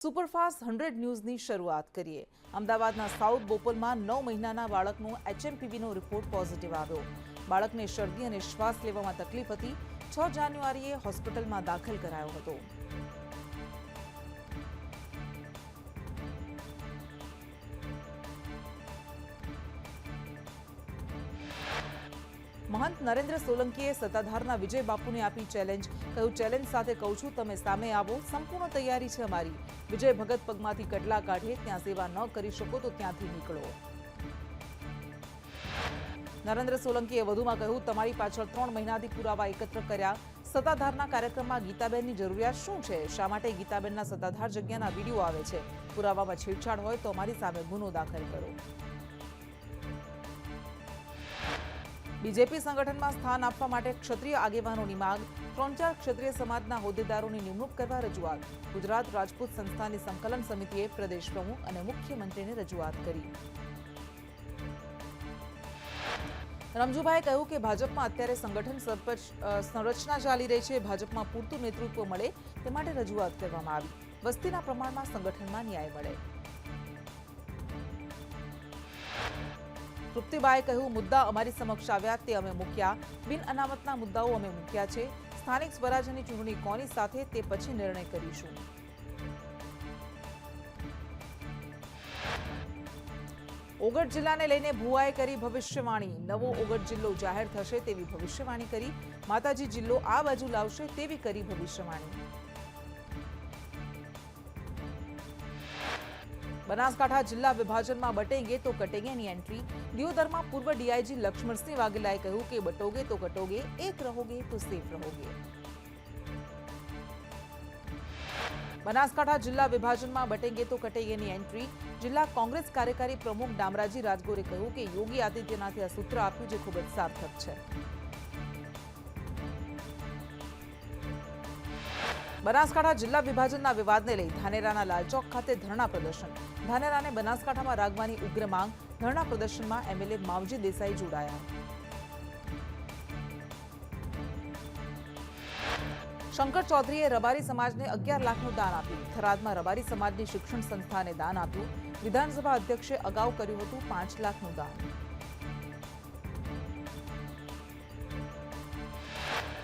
Superfast 100 ન્યૂઝની શરૂઆત કરીએ। અમદાવાદના સાઉથ બોપલમાં 9 મહિનાના બાળકનો HMPVનો રિપોર્ટ પોઝિટિવ આવ્યો। બાળકને શરદી અને શ્વાસ લેવામાં તકલીફ હતી। 6 જાન્યુઆરીએ હોસ્પિટલમાં દાખલ કરાયો હતો। महंत नरेन्द्र सोलंकीए सत्ताधारना विजय बापूने आपी चेलेन्ज। कहूं चेलेन्ज साथे कहूं छुं तमे सामे आवो, संपूर्ण तैयारी छे अमारी। विजय भगत पगमांथी कटला काढे, त्यां सेवा न करी शको तो त्यांथी निकळो। नरेन्द्र सोलंकीए वधुमां कह્યું તમારી પાછળ 3 મહિનાથી પુરાવા એકત્ર કર્યા। સત્તાધારના કાર્યક્રમમાં ગીતાબેનની જરૂરિયાત શું છે? શા માટે ગીતાબેનના સત્તાધાર જગ્યાના વિડીયો આવે છે? પુરાવામાં છેડછાડ હોય તો અમારી સામે ગુનો દાખલ કરો। बीजेपी संगठन में स्थान आपवा माटे क्षत्रिय आगेवानों की मांग। 3-4 क्षत्रिय समाजना होद्देदारों निमणूक करवा रजूआत। गुजरात राजपूत संस्था की संकलन समितिए प्रदेश प्रमुख और मुख्यमंत्री ने रजूआत करी। रमजूभाई कह્યું કે ભાજપમાં અત્યારે સંગઠન સંરચના ચાલી રહી છે। ભાજપમાં પૂરતું નેતૃત્વ મળે તે માટે રજૂઆત કરવામાં આવી। વસ્તીના પ્રમાણમાં સંગઠનમાં ન્યાય મળે। તૃપ્તિબાએ કહ્યું મુદ્દા અમારી સમક્ષ આવ્યા તે અમે મૂક્યા। બિન અનામતના મુદ્દાઓ અમે મૂક્યા છે। સ્થાનિક સ્વરાજ્યની ચૂંટણી કોની સાથે તે પછી નિર્ણય કરીશું। ઓગળ જિલ્લાને લઈને ભુવાએ કરી ભવિષ્યવાણી। નવો ઓગળ જિલ્લો જાહેર થશે તેવી ભવિષ્યવાણી કરી। માતાજી જિલ્લો આ બાજુ લાવશે તેવી કરી ભવિષ્યવાણી। बनासकांठा जिला विभाजन में बटेंगे तो कटेंगे नी एंट्री। दियोदर में पूर्व डीआईजी लक्ष्मण सिंह वाघेलाए कह્યું કે बटोगे तो कटोगे, एक रहोगे तो सेफ रहोगे। बनासकांठा जिला विभाजन में बटेंगे तो कटेंगे नी एंट्री। जिला कांग्रेस कार्यकारी प्रमुख डामराजी राजगोरे कह્યું કે योगी आदित्यनाथे आ सूत्र आप्યું जे खूब ज सार्थक छे। बनासकांठा जिला विभाजनना विवादने लई धानेराना लालचौक खाते धरना प्रदर्शन। धानेराने बनासकांठामां राखवानी उग्र मांग। धरना प्रदर्शनमां एमएलए मावजी देसाई जोड़ाया। शंकर चौधरीए रबारी समाजने 11 लाखનું दान आप्યું। थरादमां रबारी समाजनी शिक्षण संस्थाने दान आप्યું। विधानसभा अध्यक्षे अगाऊ कर्યું હતું 5 લાખનું दान।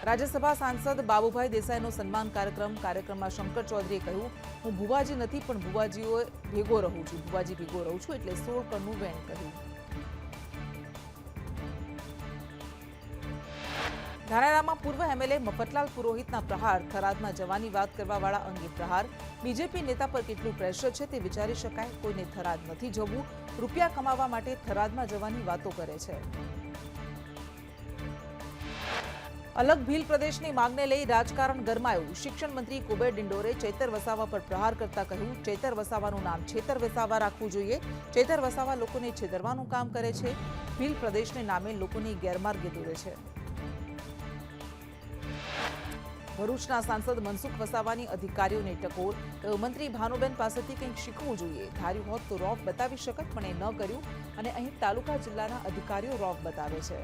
राज्यसभा सांसद बाबूभाई देसाईનો સન્માન કાર્યક્રમમાં શંકર ચૌધરીએ કહ્યું હું ભુવાજી નથી પણ ભુવાજીઓ ભેગો રહું છું। ભુવાજી ભેગો રહું છું એટલે 16 કણનું વેણ કહ્યું। ધાનેરામાં પૂર્વ એમએલએ મફતલાલ પુરોહિતના પ્રહાર। થરાદમાં જવાની વાત કરવાવાળા અંગે પ્રહાર। બીજેપી નેતા પર કેટલું પ્રેશર છે તે વિચારી શકાય। કોઈને થરાદ નથી જવું, રૂપિયા કમાવા માટે થરાદમાં જવાની વાતો કરે છે। अलग भील प्रदेश की मांग ने लई राजकारण गरमाયું। शिक्षण मंत्री कुबेर डिंडोरे चैतर वसावा पर प्रहार करता કહ્યું चैतर वसावाનું नाम छेतर वसावा રાખવું જોઈએ। चैतर वसावा લોકોને છેતરવાનું કામ કરે છે। ભીલ પ્રદેશને નામે લોકોને ગેરમાર્ગે દોરે છે। ભરૂચના સાંસદ મનસુખ વસાવાની અધિકારીઓને ટકોર। કહ્યું મંત્રી ભાનુબેન પાસેથી કંઈક શીખવું જોઈએ। ધાર્યું હોત તો રોફ બતાવી શકત પણ એ ન કર્યું અને અહીં તાલુકા જિલ્લાના અધિકારીઓ રોફ બતાવે છે।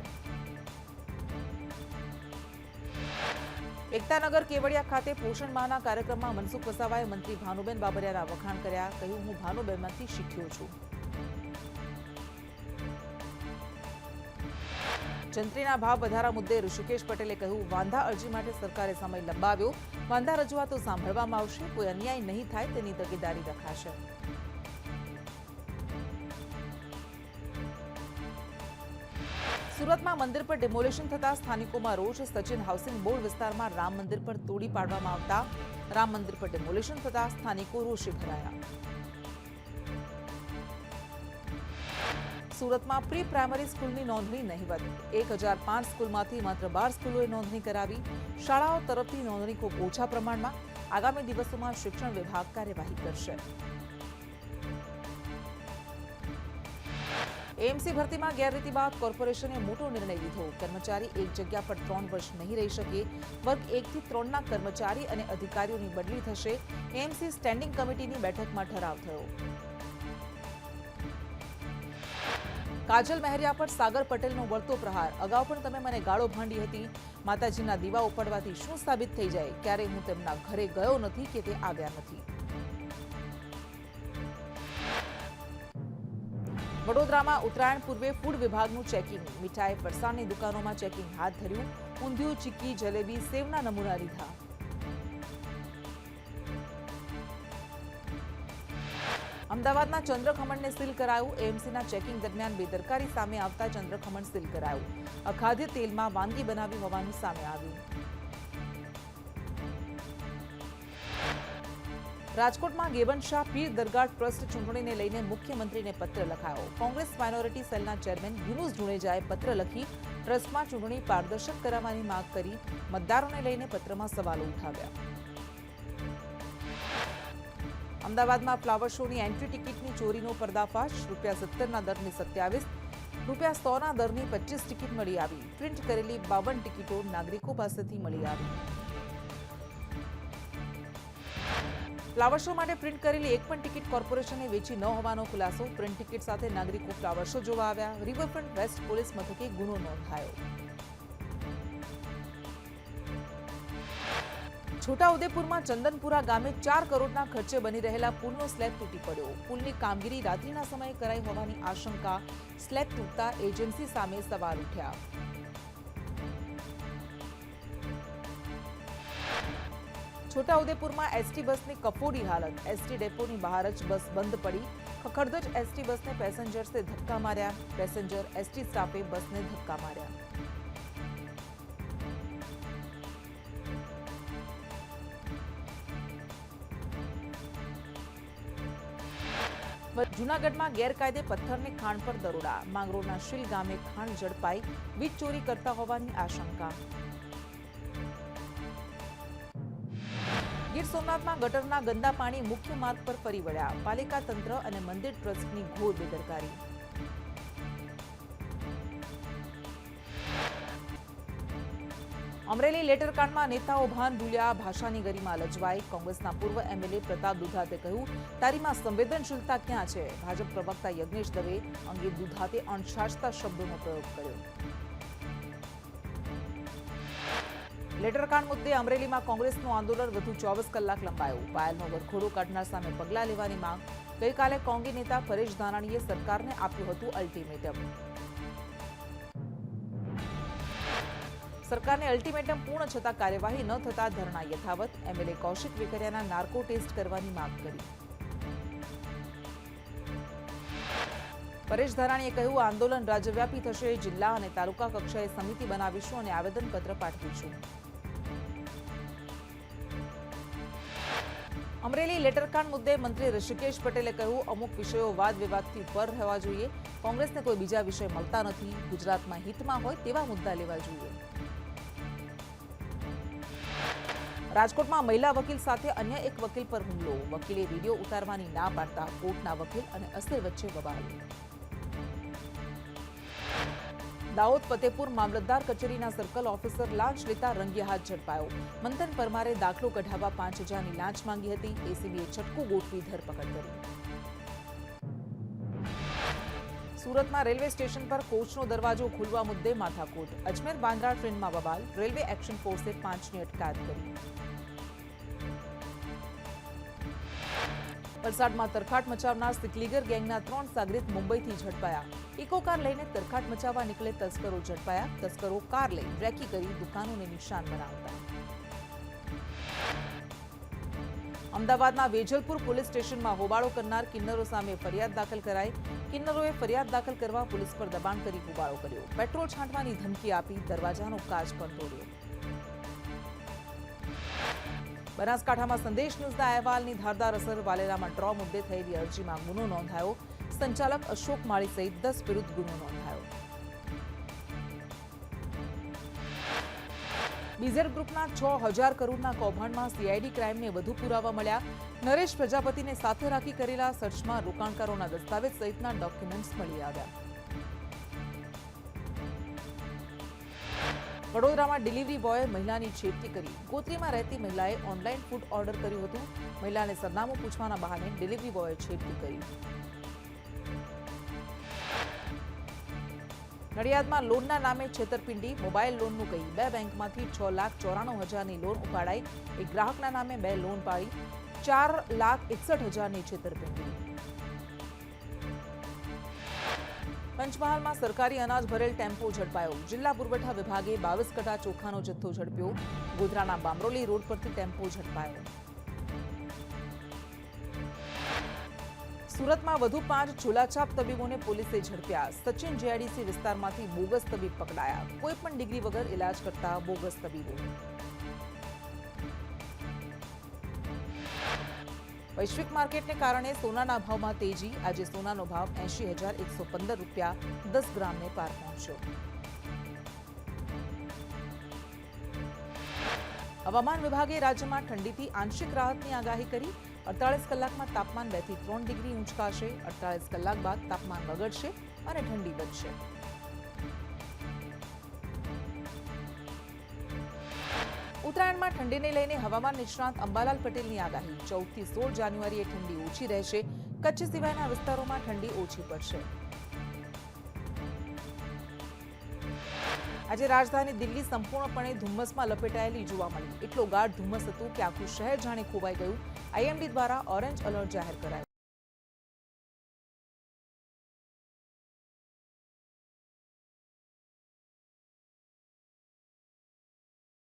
एकतानगर केवड़िया खाते पोषण माहना कार्यक्रम में मनसुख वसावाए मंत्री भानुबेन बाबरियाना वखाण कर्या। कह્યું હું ભાનુબેનમાંથી શીખ્યો છું। જંત્રીના ભાવ વધારા મુદ્દે ઋષિકેશ પટેલે કહ્યું વાંધા અરજી માટે સરકારે સમય લંબાવ્યો। વાંધા રજૂઆતો સાંભળવામાં આવશે, કોઈ અન્યાય નહીં થાય તેની તકેદારી રખાશે। सूरत में मंदिर पर डेमोलेशन थता स्थानिकों में रोष। सचिन हाउसिंग बोर्ड विस्तार में राम मंदिर पर तोड़ी पाडवामां आवता राम मंदिर पर डेमोलेशन थता स्थानिको रोषे भराया। सूरत में प्री प्राइमरी स्कूल की नोंधणी नहीवत। 1005 स्कूल में मात्र 12 स्कूलों नोंधणी करावी। शाळाओं तरफथी नोंधणी खूब ओछा प्रमाण में। आगामी दिवसों में शिक्षण विभाग कार्यवाही करशे। एएमसी भर्ती में गैररीति बाद कॉर्पोरेशने मोटो निर्णय लीधो। कर्मचारी एक जग्या पर 3 वर्ष नहीं रही शके। वर्ग 1 થી 3 कर्मचारी और अधिकारीओं की बदली थशे। एएमसी स्टेन्डिंग कमिटी की बैठक में ठराव थयो। काजल मेहरिया पर सागर पटेलनो वळतो प्रहार। अगाऊ पण तमे मने गाळो भांडी हती। माताजीना दीवा उपाडवाथी शुं साबित थई जाय? क्यारे हूँ तेमना घरे गयो नथी के ते આવ્યા નથી। વડોદરામાં ઉત્તરાયણ પૂર્વે ફૂડ વિભાગનું ચેકિંગ, મીઠાઈ ફરસાણની દુકાનોમાં ચેકિંગ હાથ ધર્યું. ઊંધિયું, ચીક્કી, જલેબી, સેવના નમૂના લીધા. અમદાવાદના ચંદ્રખમણને સીલ કરાયું. એએમસીના ચેકિંગ દરમિયાન બેદરકારી સામે આવતા ચંદ્રખમણ સીલ કરાયું. અખાદ્ય તેલમાં વાનગી બનાવી હોવાનું સામે આવ્યું. રાજકોટમાં ગેબન શાહ પીર દરગાહ ટ્રસ્ટ ચૂંટણીને લઈને મુખ્યમંત્રીને પત્ર લખાયો. કોંગ્રેસ માઇનોરિટી સેલના ચેરમેન યુનુસ જુનેજાએ પત્ર લખી ટ્રસ્ટમાં ચૂંટણી પારદર્શક કરાવવાની માંગ કરી. મતદારોને લઈને પત્રમાં સવાલો ઉઠાવ્યા. અમદાવાદમાં ફ્લાવર શોની એન્ટ્રી ટિકિટની ચોરીનો પર્દાફાશ. ₹17ના દરની 27, ₹100ના દરની 25 ટિકિટ મળી આવી. પ્રિન્ટ કરેલી 52 ટિકિટો નાગરિકો પાસેથી મળી આવી. ફ્લાવર શો માટે પ્રિન્ટ કરેલી એક પણ ટિકિટ કોર્પોરેશને વેચી ન હોવાનો ખુલાસો. પ્રિન્ટ ટિકિટ સાથે નાગરિકો ફ્લાવર શો જોવા આવ્યા. રિવરફ્રન્ટ વેસ્ટ પોલીસ મથકે ગુનો નોંધાયો. છોટાઉદેપુરમાં ચંદનપુરા ગામે 4 કરોડના ખર્ચે બની રહેલા પુલનો સ્લેબ તૂટી પડ્યો. પુલની કામગીરી રાત્રિના સમયે કરાઈ હોવાની આશંકા. સ્લેબ તૂટતા એજન્સી સામે સવાલ ઉઠ્યા. છોટાઉદેપુરમાં એસટી બસની કફોડી હાલત. એસટી ડેપોની બહાર જ બસ બંધ પડી. ખખડધજ એસટી બસને પેસેન્જર્સે ધક્કા માર્યા. પેસેન્જર એસટી સ્ટાફે બસને ધક્કા માર્યા. જૂનાગઢમાં ગેરકાયદે પથ્થરની ખાણ પર દરોડા. માંગરોળના શીલ ગામે ખાણ ઝડપાઈ. વીજ ચોરી કરતા હોવાની આશંકા. ગીર સોમનાથમાં ગટરના ગંદા પાણી મુખ્ય માર્ગ પર ફરી વળ્યા. પાલિકા તંત્ર અને મંદિર ટ્રસ્ટની ઘોર બેદરકારી. અમરેલી લેટરકાંડમાં નેતાઓ ભાન ભૂલ્યા. ભાષાની ગરિમા લજવાઈ. કોંગ્રેસના પૂર્વ એમએલએ પ્રતાપ દુધાતે કહ્યું, તારીમાં સંવેદનશીલતા ક્યાં છે? ભાજપ પ્રવક્તા યજ્ઞેશ દવે અંગે દુધાતે અણછાછતા શબ્દોનો પ્રયોગ કર્યો. લેટરકાંડ મુદ્દે અમરેલીમાં કોંગ્રેસનું આંદોલન વધુ 24 કલાક લંબાયું. પાયલનો વરઘોડો કાઢનાર સામે પગલાં લેવાની માંગ. ગઈકાલે કોંગી નેતા પરેશ ધાનાણીએ સરકારને આપ્યું હતું અલ્ટિમેટમ. સરકારને અલ્ટિમેટમ પૂર્ણ છતાં કાર્યવાહી ન થતા ધરણા યથાવત. એમએલએ કૌશિક વેકરિયાના નાર્કો ટેસ્ટ કરવાની માંગ કરી. પરેશ ધાનાણીએ કહ્યું, આંદોલન રાજ્યવ્યાપી થશે. જિલ્લા અને તાલુકા કક્ષાએ સમિતિ બનાવીશું અને આવેદનપત્ર પાઠવીશું. અમરેલી લેટરકાંડ મુદ્દે મંત્રી ઋષિકેશ પટેલે કહ્યું, અમુક વિષયો વાદ વિવાદથી ઉપર રહેવા જોઈએ. કોંગ્રેસને કોઈ બીજા વિષય મળતા નથી. ગુજરાતમાં હિતમાં હોય તેવા મુદ્દા લેવા જોઈએ. રાજકોટમાં મહિલા વકીલ સાથે અન્ય એક વકીલ પર હુમલો. વકીલે વિડીયો ઉતારવાની ના પાડતા કોર્ટના વકીલ અને અસર વચ્ચે બબાલ. દાહોદ ફતેપુર મામલતદાર કચેરીના સર્કલ ઓફિસર લાંચ લેતા રંગે હાથ ઝડપાયો. મંથન પરમારે દાખલો કઢાવવા 5,000ની લાંચ માંગી હતી. એસીબીએ છટકું ગોઠવી ધરપકડ કરી. સુરતમાં રેલવે સ્ટેશન પર કોચનો દરવાજો ખોલવા મુદ્દે માથાકૂટ. અજમેર બાંદ્રા ટ્રેનમાં બબાલ. રેલવે એક્શન ફોર્સે 5ની અટકાયત કરી. વલસાડમાં તરખાટ મચાવનાર સિકલીગર ગેંગના 3 સાગરીત મુંબઈથી ઝડપાયા. ઇકો કાર લઈને તરખાટ મચાવવા નીકળે તસ્કરો ઝડપાયા. તસ્કરો કાર લઈ રેકી કરી દુકાનોને નિશાન બનાવતા. અમદાવાદના વેજલપુર પોલીસ સ્ટેશનમાં હોબાળો કરનાર કિન્નરો સામે ફરિયાદ દાખલ કરાઈ. કિન્નરોએ ફરિયાદ દાખલ કરવા પોલીસ પર દબાણ કરી હોબાળો કર્યો. પેટ્રોલ છાંટવાની ધમકી આપી દરવાજાનો કાચ પણ તોડ્યો. બનાસકાંઠામાં સંદેશ ન્યૂઝના અહેવાલની ધારદાર અસર. વાલેરામાં ડ્રો મુદ્દે થયેલી અરજીમાં ગુનો નોંધાયો. સંચાલક અશોક માળી સહિત 10 વિરુદ્ધ ગુનો નોંધાયો. બીઝેડ ગ્રુપના 6,000 કરોડના કૌભાંડમાં સીઆઈડી ક્રાઇમને વધુ પુરાવા મળ્યા. નરેશ પ્રજાપતિને સાથે રાખી કરેલા સર્ચમાં રોકાણકારોના દસ્તાવેજ સહિતના ડોક્યુમેન્ટ્સ મળી આવ્યા. વડોદરામાં ડિલિવરી બોયે મહિલાની છેડતી કરી. ગોત્રીમાં રહેતી મહિલાએ ઓનલાઈન ફૂડ ઓર્ડર કર્યું હતું. મહિલાને સરનામું પૂછવાના બહાને ડિલિવરી બોયે છેડતી કરી. નડિયાદમાં લોનના નામે છેતરપિંડી. મોબાઈલ લોનનું કહી 2 બેંકમાંથી 6,94,000ની લોન ઉપાડાઈ. એક ગ્રાહકના નામે 2 લોન પાડી 4,61,000ની છેતરપિંડી. પંચમહાલમાં સરકારી અનાજ ભરેલ ટેમ્પો ઝડપાયો. જિલ્લા પુરવઠા વિભાગે 22 કટા ચોખાનો જથ્થો ઝડપ્યો. ગોધરાના બામરોલી રોડ પરથી ટેમ્પો ઝડપાયો. સુરતમાં વધુ 5 ઝોલાછાપ તબીબોને પોલીસે ઝડપ્યા. સચિન જેઆઈડીસી વિસ્તારમાંથી બોગસ તબીબ પકડાયા. કોઈ પણ ડિગ્રી વગર ઇલાજ કરતા બોગસ તબીબો. વૈશ્વિક માર્કેટને કારણે સોનાના ભાવમાં તેજી. આજે સોનાનો ભાવ 80,115 રૂપિયા 10 ગ્રામને પાર પહોંચ્યો. હવામાન વિભાગે રાજ્યમાં ઠંડીથી આંશિક રાહતની આગાહી કરી. 48 કલાકમાં તાપમાન 2 થી 3 ડિગ્રી ઊંચકાશે. 48 કલાક બાદ તાપમાન વગડશે અને ઠંડી વધશે. ઉત્તરાયણમાં ઠંડીને લઈને હવામાન નિષ્ણાત અંબાલાલ પટેલની આગાહી. 14 થી 16 જાન્યુઆરીએ ઠંડી ઓછી રહેશે. કચ્છ સિવાયના વિસ્તારોમાં ઠંડી ઓછી પડશે. આજે રાજધાની દિલ્હી સંપૂર્ણપણે ધુમ્મસમાં લપેટાયેલી જોવા મળી. એટલો ગાઢ ધુમ્મસ હતું કે આખું શહેર જાણે ખોવાઈ ગયું. આઈએમડી દ્વારા ઓરેન્જ એલર્ટ જાહેર કરાયું.